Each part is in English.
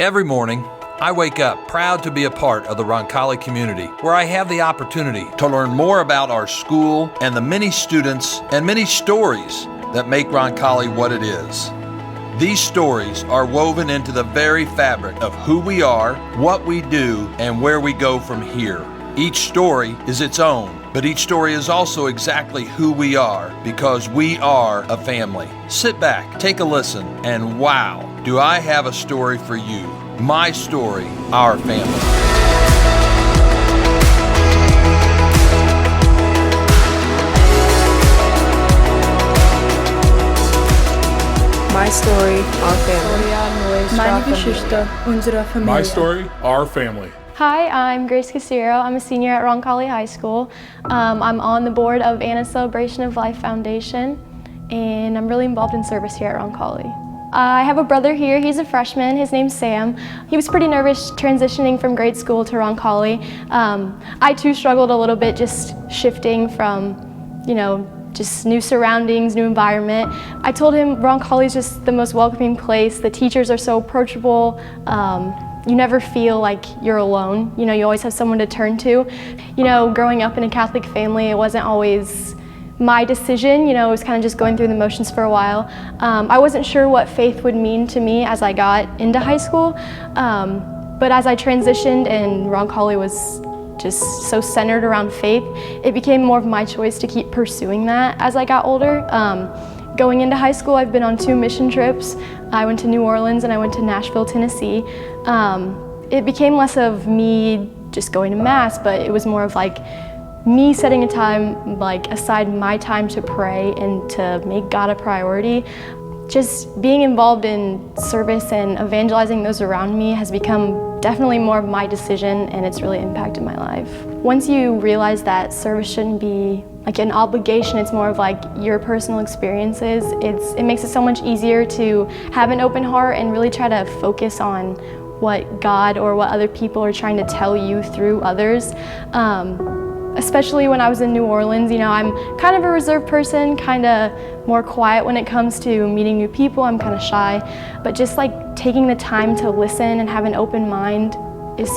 Every morning, I wake up proud to be a part of the Roncalli community, where I have the opportunity to learn more about our school and the many students and many stories that make Roncalli what it is. These stories are woven into the very fabric of who we are, what we do, and where we go from here. Each story is its own, but each story is also exactly who we are, because we are a family. Sit back, take a listen, and wow, do I have a story for you. My story, our family. My story, our family. Meine Geschichte, unsere Familie. My story, our family. Hi, I'm Grace Cassiero. I'm a senior at Roncalli High School. I'm on the board of Anna's Celebration of Life Foundation, and I'm really involved in service here at Roncalli. I have a brother here. He's a freshman. His name's Sam. He was pretty nervous transitioning from grade school to Roncalli. I too struggled a little bit just shifting from, just new surroundings, new environment. I told him Roncalli is just the most welcoming place. The teachers are so approachable. You never feel like you're alone. You always have someone to turn to. Growing up in a Catholic family, it wasn't always my decision. It was kind of just going through the motions for a while. I wasn't sure what faith would mean to me as I got into high school. But as I transitioned and Roncalli was just so centered around faith, it became more of my choice to keep pursuing that as I got older. Going into high school, I've been on 2 mission trips. I went to New Orleans and I went to Nashville, Tennessee. It became less of me just going to Mass, but it was more of like me setting a time, aside my time to pray and to make God a priority. Just being involved in service and evangelizing those around me has become definitely more of my decision, and it's really impacted my life. Once you realize that service shouldn't be like an obligation, it's more of like your personal experiences, it makes it so much easier to have an open heart and really try to focus on what God or what other people are trying to tell you through others. Especially when I was in New Orleans, I'm kind of a reserved person, kind of more quiet when it comes to meeting new people. I'm kind of shy, but just taking the time to listen and have an open mind is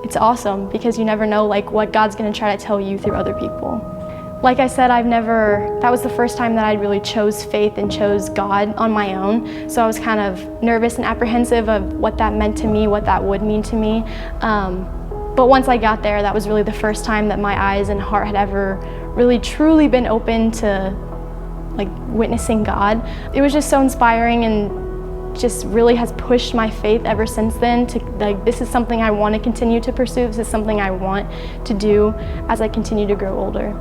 it's awesome, because you never know what God's going to try to tell you through other people. Like I said, that was the first time that I really chose faith and chose God on my own. So I was kind of nervous and apprehensive of what that meant to me, what that would mean to me. But once I got there, that was really the first time that my eyes and heart had ever really truly been open to witnessing God. It was just so inspiring and just really has pushed my faith ever since then to this is something I want to continue to pursue. This is something I want to do as I continue to grow older.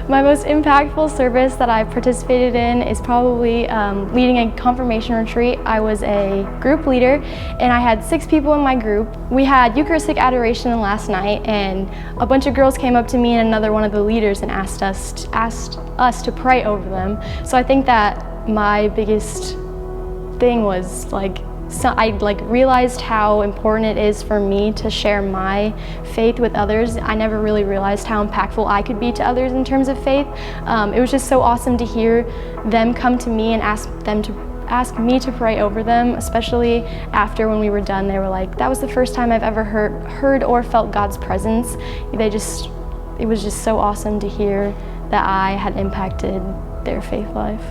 My most impactful service that I've participated in is probably leading a confirmation retreat. I was a group leader and I had 6 people in my group. We had Eucharistic adoration last night, and a bunch of girls came up to me and another one of the leaders and asked us to pray over them. So I think that my biggest thing was I realized how important it is for me to share my faith with others. I never really realized how impactful I could be to others in terms of faith. It was just so awesome to hear them come to me and ask me to pray over them, especially after when we were done. They were like, that was the first time I've ever heard or felt God's presence. It was just so awesome to hear that I had impacted their faith life.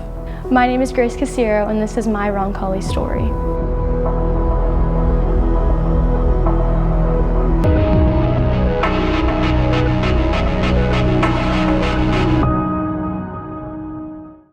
My name is Grace Cassiero, and this is my Roncalli story.